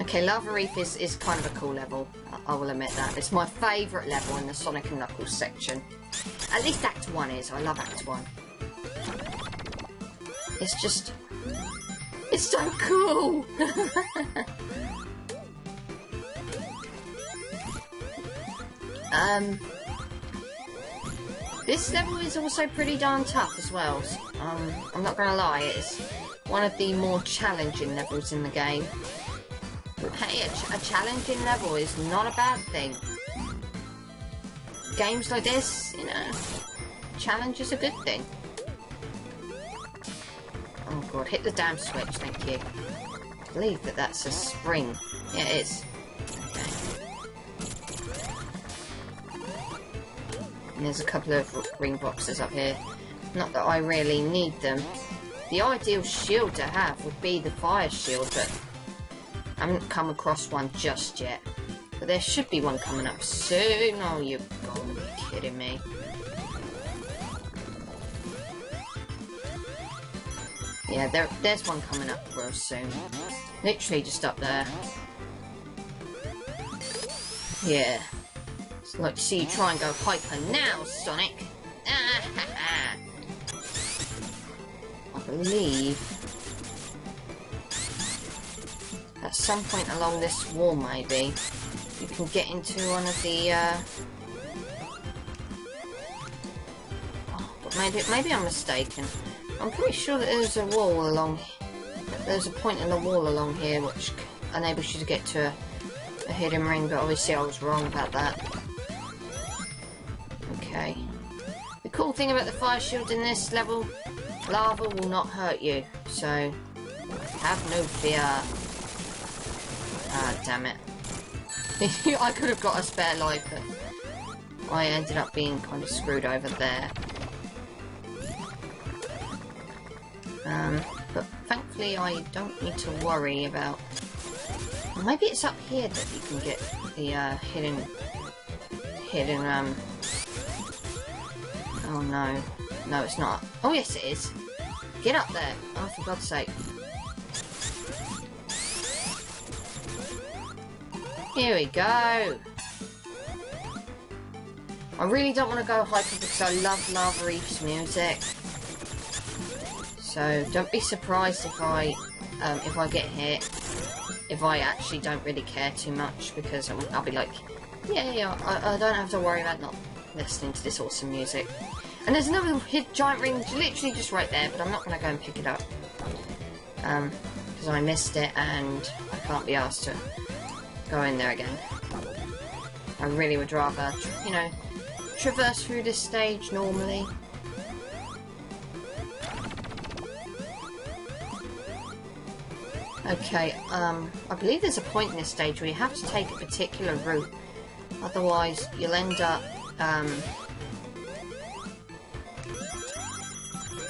Okay, Lava Reef is kind of a cool level. I will admit that. It's my favourite level in the Sonic and Knuckles section. At least Act 1 is. I love Act 1. It's just... It's so cool! This level is also pretty darn tough as well. I'm not gonna lie, it's one of the more challenging levels in the game. Hey, a challenging level is not a bad thing. Games like this, you know, challenge is a good thing. Oh god, hit the damn switch, thank you. I believe that that's a spring. Yeah, it is. Okay. And there's a couple of ring boxes up here. Not that I really need them. The ideal shield to have would be the fire shield, but I haven't come across one just yet. But there should be one coming up soon. Oh, you've got to be kidding me. Yeah, there's one coming up real soon. Literally just up there. Yeah. It's like to see you try and go hyper now, Sonic. I believe at some point along this wall, maybe, you can get into one of the, but maybe I'm mistaken. I'm pretty sure that there's a wall along, there's a point in the wall along here which enables you to get to a hidden ring, but obviously I was wrong about that. Okay. The cool thing about the fire shield in this level, lava will not hurt you, so have no fear. Ah, damn it. I could have got a spare life, but I ended up being kind of screwed over there. But thankfully I don't need to worry about... Well, maybe it's up here that you can get the hidden... Oh no. No, it's not. Oh yes it is. Get up there. Oh, for God's sake. Here we go. I really don't want to go hyper because I love Lava Reef's music. So don't be surprised if I get hit. If I actually don't really care too much, because I'll be like, yeah, I don't have to worry about not listening to this awesome music. And there's another giant ring literally just right there, but I'm not going to go and pick it up. Because I missed it and I can't be asked to go in there again. I really would rather, you know, traverse through this stage normally. Okay, I believe there's a point in this stage where you have to take a particular route. Otherwise, you'll end up,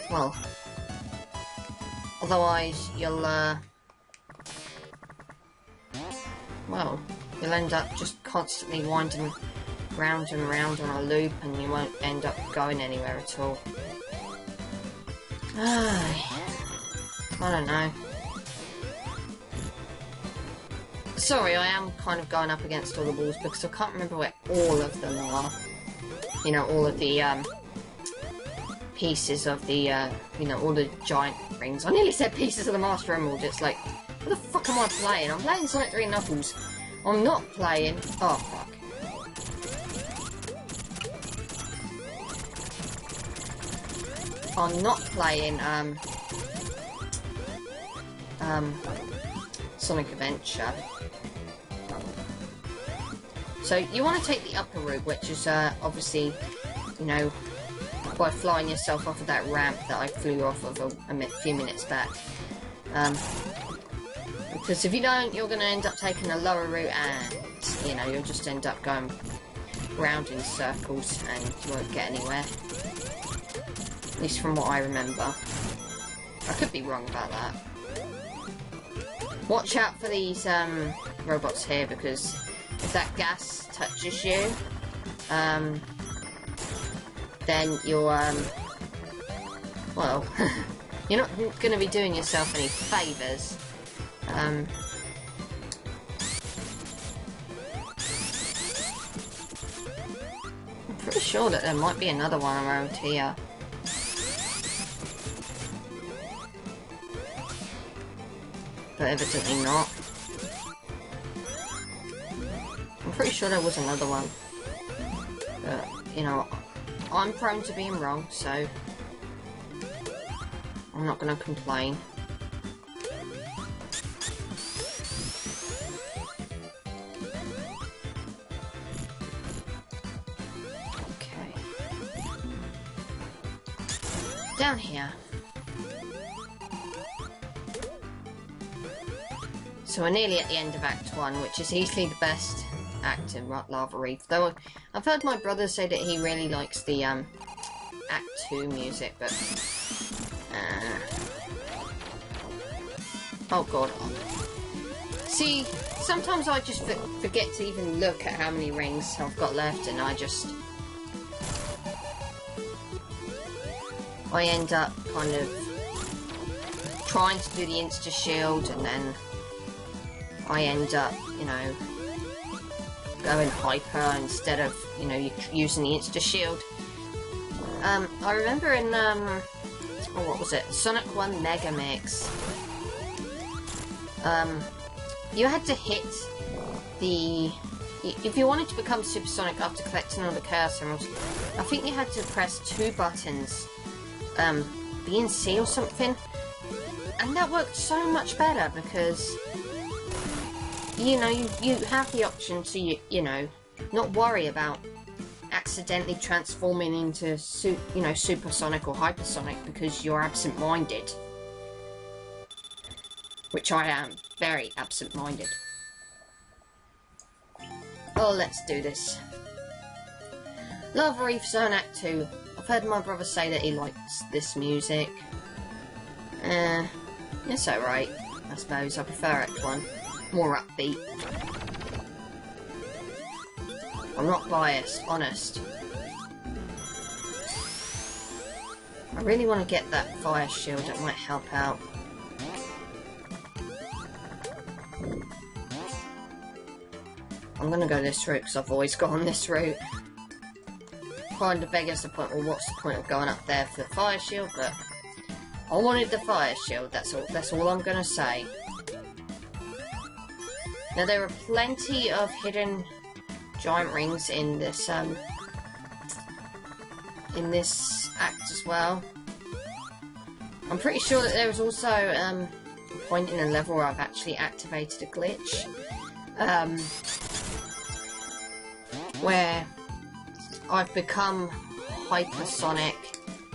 well, otherwise you'll, well, you'll end up just constantly winding round and round on a loop and you won't end up going anywhere at all. I don't know. Sorry, I am kind of going up against all the walls because I can't remember where all of them are. You know, all of the, pieces of the, you know, all the giant rings. I nearly said pieces of the Master Emerald. It's like, what the fuck am I playing? I'm playing Sonic 3 Knuckles. I'm not playing... Oh, fuck. I'm not playing, Sonic Adventure. So, you want to take the upper route, which is, obviously, you know, by flying yourself off of that ramp that I flew off of a few minutes back. Because if you don't, you're going to end up taking a lower route and, you know, you'll just end up going round in circles and you won't get anywhere. At least from what I remember. I could be wrong about that. Watch out for these robots here, because if that gas touches you, then you're, well, you're not going to be doing yourself any favours. sure that there might be another one around here. But evidently not. I'm pretty sure there was another one. But, you know, I'm prone to being wrong, so I'm not going to complain. Okay. Down here. So we're nearly at the end of Act 1, which is easily the best act in Lava Reef. Though I've heard my brother say that he really likes the Act 2 music, but... oh god. See, sometimes I just forget to even look at how many rings I've got left, and I end up kind of trying to do the insta-shield, and then I end up, you know, going hyper instead of, you know, using the insta-shield. I remember in, oh, what was it? Sonic 1 Mega Mix. You had to hit the... if you wanted to become supersonic after collecting all the Chaos Emeralds, I think you had to press 2 buttons, B and C or something. And that worked so much better because... you know, you have the option to, you know, not worry about accidentally transforming into, you know, supersonic or hypersonic because you're absent-minded. Which I am. Very absent-minded. Oh, let's do this. Lava Reef Zone Act 2. I've heard my brother say that he likes this music. It's alright, I suppose. I prefer Act 1. More upbeat. I'm not biased, honest. I really want to get that fire shield, that might help out. I'm gonna go this route because I've always gone this route. Kind of beggars the point, well, what's the point of going up there for the fire shield? But I wanted the fire shield, that's all I'm gonna say. Now there are plenty of hidden giant rings in this act as well. I'm pretty sure that there was also a point in a level where I've actually activated a glitch, where I've become hypersonic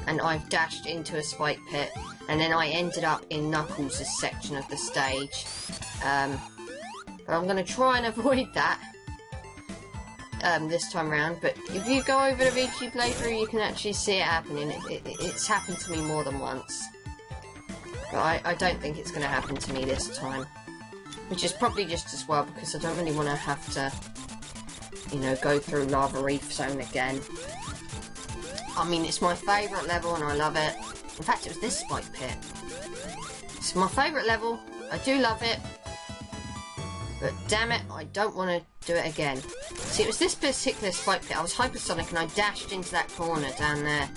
and I've dashed into a spike pit, and then I ended up in Knuckles' section of the stage. But I'm going to try and avoid that this time around. But if you go over the VG playthrough, you can actually see it happening. It's happened to me more than once. But I don't think it's going to happen to me this time. Which is probably just as well, because I don't really want to have to, you know, go through Lava Reef Zone again. I mean, it's my favourite level and I love it. In fact, it was this spike pit. It's my favourite level. I do love it. But damn it, I don't want to do it again. See, it was this particular spike pit. I was hypersonic and I dashed into that corner down there.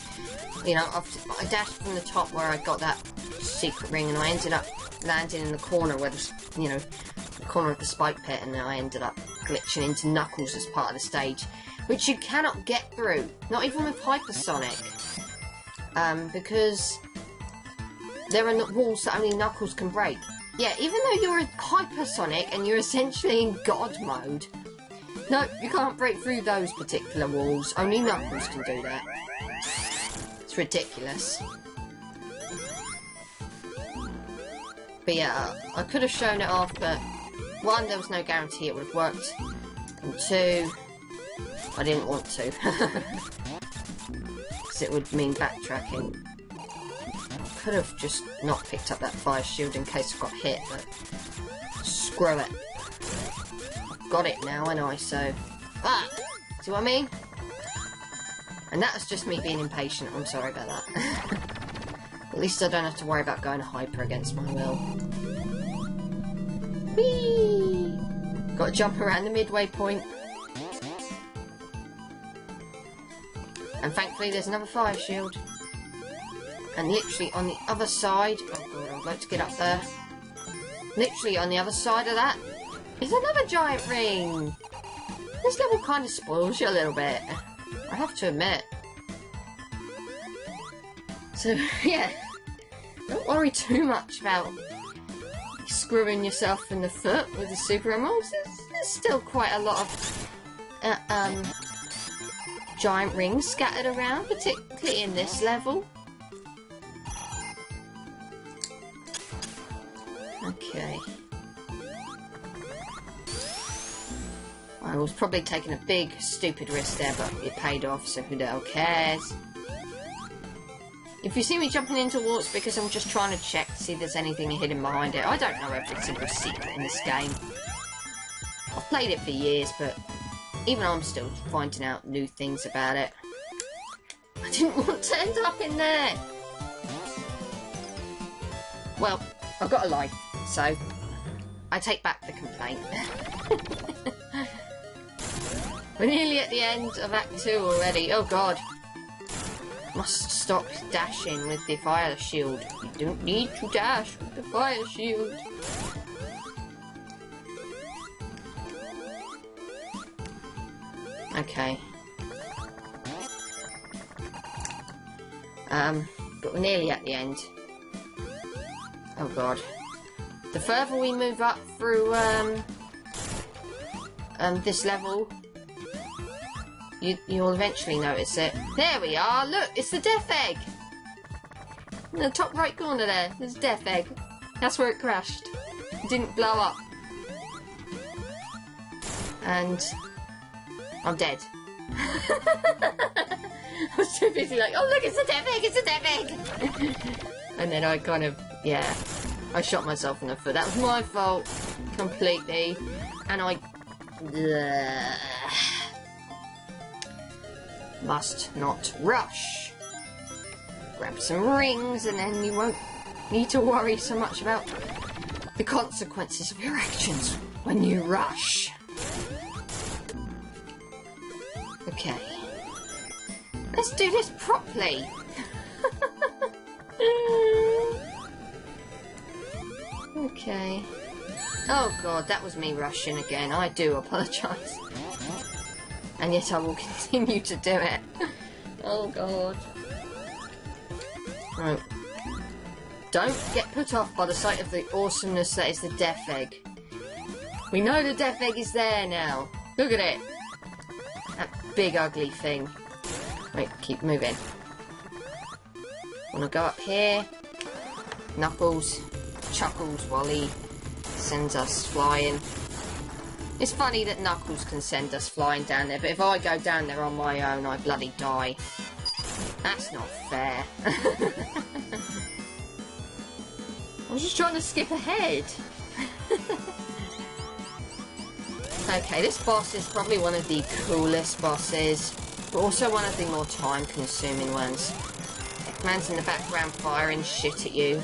You know, I dashed from the top where I got that secret ring, and I ended up landing in the corner where the, you know, the corner of the spike pit, and then I ended up glitching into Knuckles as part of the stage, which you cannot get through, not even with hypersonic, because there are walls that only Knuckles can break. Yeah, even though you're hypersonic and you're essentially in God mode, no, you can't break through those particular walls. Only Knuckles can do that. It's ridiculous. But yeah, I could have shown it off, but one, there was no guarantee it would have worked, and two, I didn't want to. Because it would mean backtracking. I could have just not picked up that fire shield in case I got hit, but screw it. I've got it now, and I so... Ah! See what I mean? And that was just me being impatient. I'm sorry about that. At least I don't have to worry about going hyper against my will. Whee! Got to jump around the midway point. And thankfully there's another fire shield. And literally on the other side... Oh god, I'd like to get up there. Literally on the other side of that is another giant ring. This level kind of spoils you a little bit, I have to admit. So, yeah. Don't worry too much about screwing yourself in the foot with the super emeralds. There's still quite a lot of giant rings scattered around, particularly in this level. Okay. I was probably taking a big, stupid risk there, but it paid off, so who the hell cares? If you see me jumping into walls because I'm just trying to check to see if there's anything hidden behind it. I don't know every single secret in this game. I've played it for years, but even I'm still finding out new things about it. I didn't want to end up in there! Well, I've got a life, so I take back the complaint. We're nearly at the end of Act 2 already. Oh god. Must stop dashing with the fire shield. You don't need to dash with the fire shield. Okay. But we're nearly at the end. Oh god. The further we move up through this level, you'll eventually notice it. There we are, look, it's the death egg! In the top right corner there, there's a death egg. That's where it crashed. It didn't blow up. And I'm dead. I was too busy like, oh look, it's a death egg, it's a death egg! And then I kind of, yeah, I shot myself in the foot. That was my fault, completely. And I... must not rush. Grab some rings and then you won't need to worry so much about the consequences of your actions when you rush. Okay. Let's do this properly. Okay. Oh god, that was me rushing again. I do apologise. And yet I will continue to do it. Oh god. Right. Don't get put off by the sight of the awesomeness that is the death egg. We know the death egg is there now. Look at it. That big ugly thing. Wait, keep moving. Wanna go up here. Knuckles chuckles while he sends us flying. It's funny that Knuckles can send us flying down there, but if I go down there on my own, I bloody die. That's not fair. I was just trying to skip ahead. Okay, this boss is probably one of the coolest bosses, but also one of the more time-consuming ones. Eggman's in the background firing shit at you,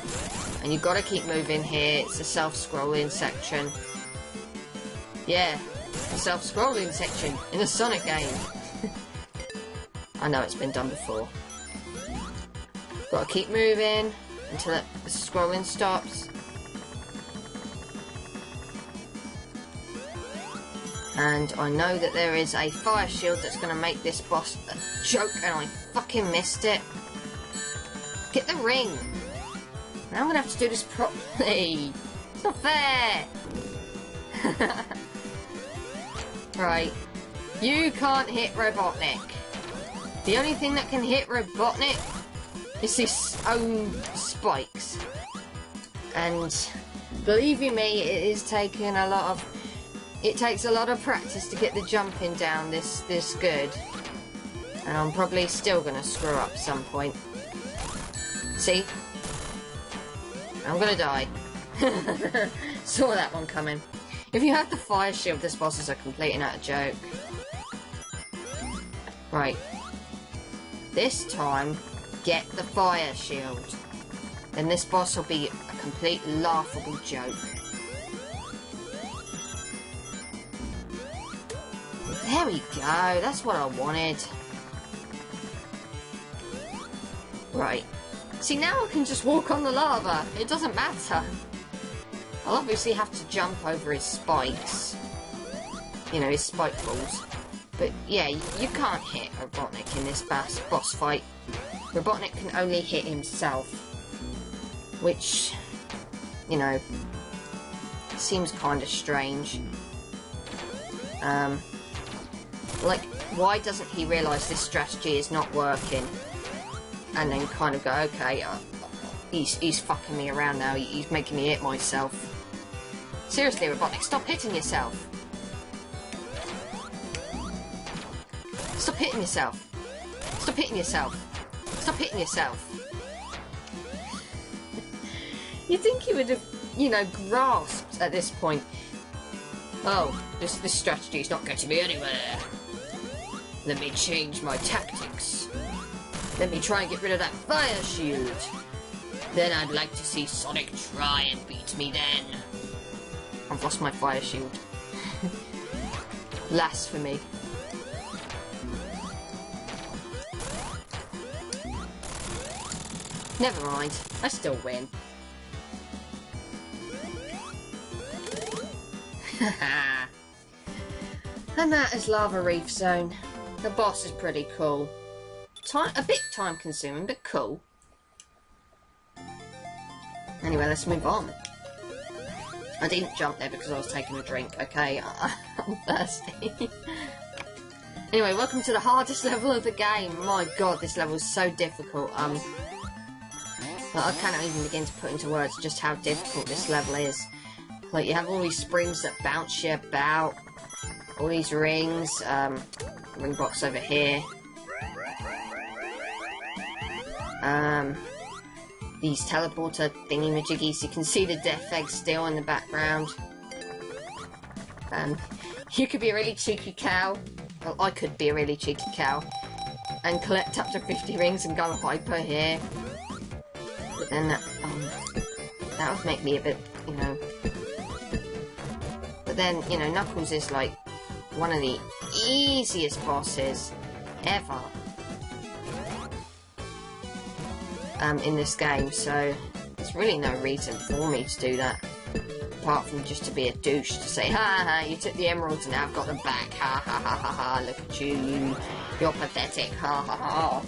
and you've got to keep moving here. It's a self-scrolling section. Yeah, a self-scrolling section in a Sonic game. I know it's been done before. Got to keep moving until the scrolling stops. And I know that there is a fire shield that's going to make this boss a joke, and I fucking missed it. Get the ring! Now I'm going to have to do this properly. It's not fair! Right. You can't hit Robotnik. The only thing that can hit Robotnik is his own spikes. And believe you me, it is taking a lot of... It takes a lot of practice to get the jumping down this good. And I'm probably still going to screw up some point. See? I'm going to die. Saw that one coming. If you have the fire shield, this boss is a complete and utter joke. Right. This time, get the fire shield. Then this boss will be a complete laughable joke. There we go, that's what I wanted. Right. See, now I can just walk on the lava. It doesn't matter. I'll obviously have to jump over his spikes. You know, his spike balls. But yeah, you can't hit Robotnik in this boss fight. Robotnik can only hit himself. Which, you know, seems kind of strange. Like, why doesn't he realise this strategy is not working? And then kind of go, okay, he's fucking me around now, he's making me hit myself. Seriously, Robotnik, stop hitting yourself. Stop hitting yourself. Stop hitting yourself. Stop hitting yourself. You'd think he would have, you know, grasped at this point. Oh, this strategy is not getting me anywhere. Let me change my tactics. Let me try and get rid of that fire shield. Then I'd like to see Sonic try and beat me then. I've lost my fire shield. Blasphemy. Never mind, I still win. And that is Lava Reef Zone. The boss is pretty cool. A bit time consuming, but cool. Anyway, let's move on. I didn't jump there because I was taking a drink, okay? I'm thirsty. Anyway, welcome to the hardest level of the game. My god, this level is so difficult. But I cannot even begin to put into words just how difficult this level is. Like, you have all these springs that bounce you about. All these rings. Ring box over here. These teleporter thingy-majiggies. You can see the death egg still in the background. You could be a really cheeky cow. Well, I could be a really cheeky cow. And collect up to 50 rings and go hyper here. But then that would make me a bit, you know... But then, you know, Knuckles is like one of the easiest bosses ever. In this game, so there's really no reason for me to do that, apart from just to be a douche, to say, ha ha, you took the emeralds and now I've got them back, ha ha ha ha ha, look at you, you're pathetic, ha ha ha.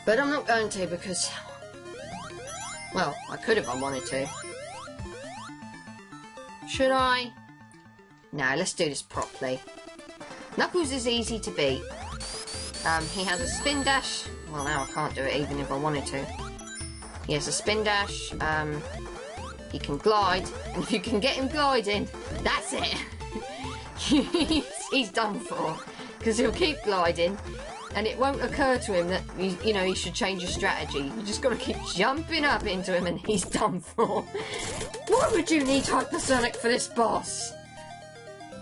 But I'm not going to, because, well, I could if I wanted to. Should I? No, let's do this properly. Knuckles is easy to beat. He has a spin dash. Well, now I can't do it even if I wanted to. He has a spin dash. He can glide. And if you can get him gliding, that's it. he's done for. Because he'll keep gliding. And it won't occur to him that, you know, he should change his strategy. You just got to keep jumping up into him and he's done for. Why would you need Hypersonic for this boss?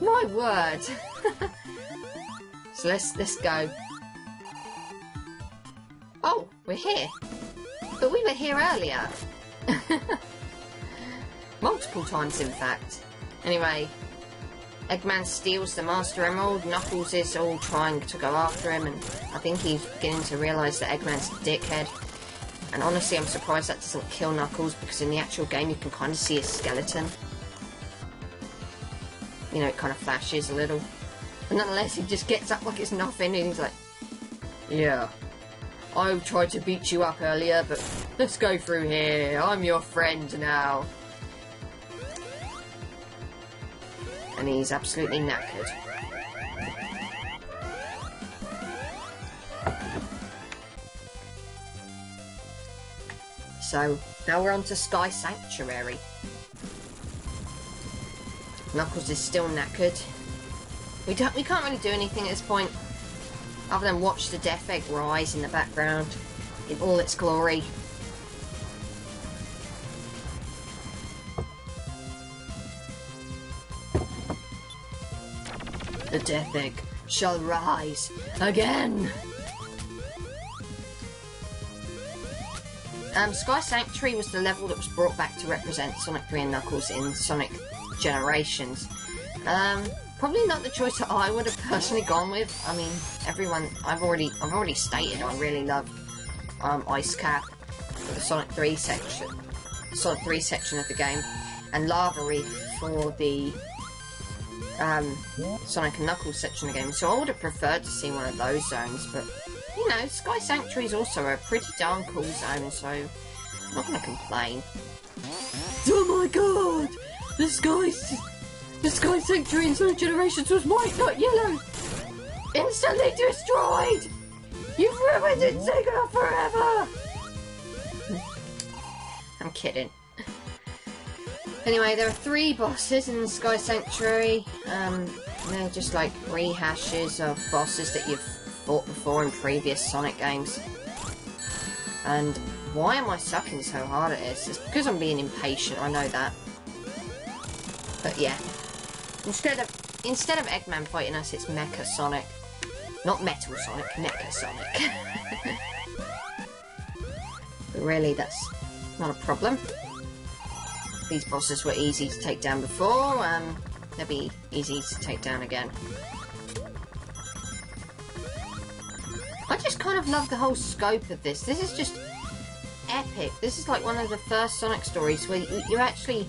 My word. So let's go. Oh, we're here. But we were here earlier. Multiple times, in fact. Anyway, Eggman steals the Master Emerald. Knuckles is all trying to go after him, and I think he's beginning to realise that Eggman's a dickhead. And honestly, I'm surprised that doesn't kill Knuckles, because in the actual game you can kind of see his skeleton. You know, it kind of flashes a little. And nonetheless, he just gets up like it's nothing, and he's like, yeah. I tried to beat you up earlier, but let's go through here. I'm your friend now. And he's absolutely knackered. So, now we're on to Sky Sanctuary. Knuckles is still knackered. We can't really do anything at this point, other than watch the Death Egg rise in the background in all its glory. The Death Egg shall rise again! Sky Sanctuary was the level that was brought back to represent Sonic 3 and Knuckles in Sonic Generations. Probably not the choice that I would have personally gone with. I mean, I've already stated I really love Ice Cap for the Sonic 3 section. Sonic 3 section of the game. And Lava Reef for the Sonic and Knuckles section of the game. So I would have preferred to see one of those zones, but you know, Sky Sanctuary is also a pretty darn cool zone, so I'm not going to complain. Oh my god! The Sky Sanctuary in Sonic Generations was white, not yellow! Instantly destroyed! You've ruined it, Sega, forever! I'm kidding. Anyway, there are 3 bosses in the Sky Sanctuary. They're just like rehashes of bosses that you've fought before in previous Sonic games. And why am I sucking so hard at this? It's because I'm being impatient, I know that. But yeah. Instead of Eggman fighting us, it's Mecha Sonic. Not Metal Sonic, Mecha Sonic. But really, that's not a problem. These bosses were easy to take down before, they'll be easy to take down again. I just kind of love the whole scope of this. This is just epic. This is like one of the first Sonic stories where you actually...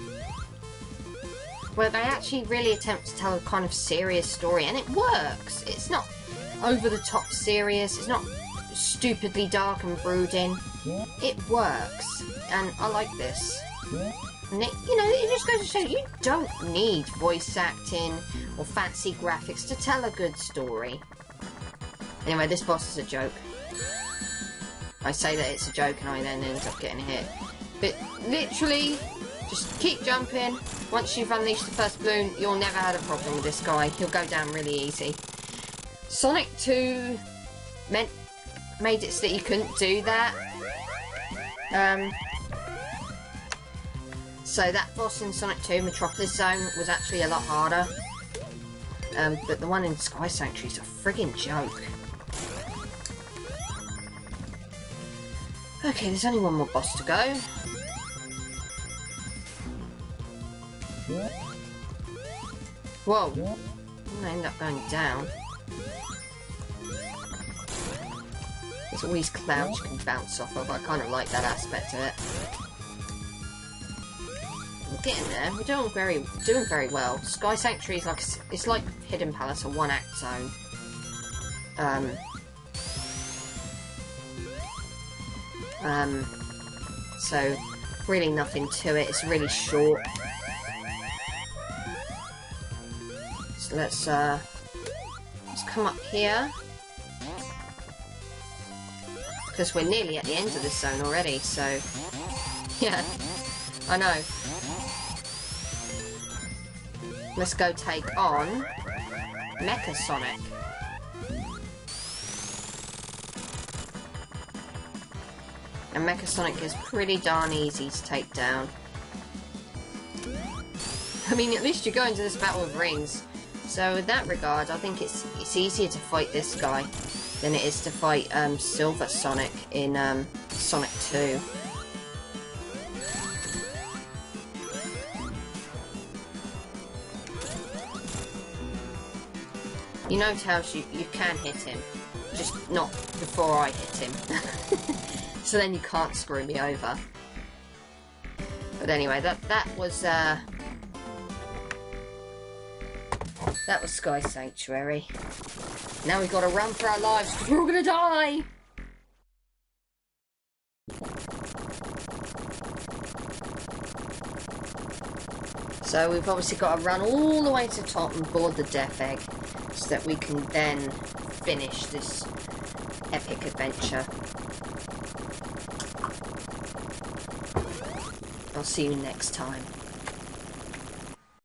where they actually really attempt to tell a kind of serious story, and it works. It's not over-the-top serious, it's not stupidly dark and brooding. It works, and I like this. And it, you know, it just goes to show you don't need voice acting or fancy graphics to tell a good story. Anyway, this boss is a joke. I say that it's a joke and I then end up getting hit. But literally, just keep jumping. Once you've unleashed the first balloon, you'll never have a problem with this guy. He'll go down really easy. Sonic 2 made it so that you couldn't do that. So that boss in Sonic 2, Metropolis Zone, was actually a lot harder. But the one in Sky Sanctuary is a friggin' joke. Okay, there's only one more boss to go. Whoa! I'm gonna end up going down. There's all these clouds you can bounce off of. I kind of like that aspect of it. We're getting there. We're doing very well. Sky Sanctuary is like it's like Hidden Palace, a one-act zone. So really nothing to it. It's really short. So let's come up here, because we're nearly at the end of this zone already. So yeah, I know. Let's go take on Mecha Sonic. And Mecha Sonic is pretty darn easy to take down. I mean, at least you're going to this battle of rings. So in that regard, I think it's easier to fight this guy than it is to fight Silver Sonic in Sonic 2. You know, Tails, you can hit him, just not before I hit him. So then you can't screw me over. But anyway, that was Sky Sanctuary. Now we've got to run for our lives because we're all gonna die. So we've obviously got to run all the way to the top and board the Death Egg, so that we can then finish this epic adventure. I'll see you next time.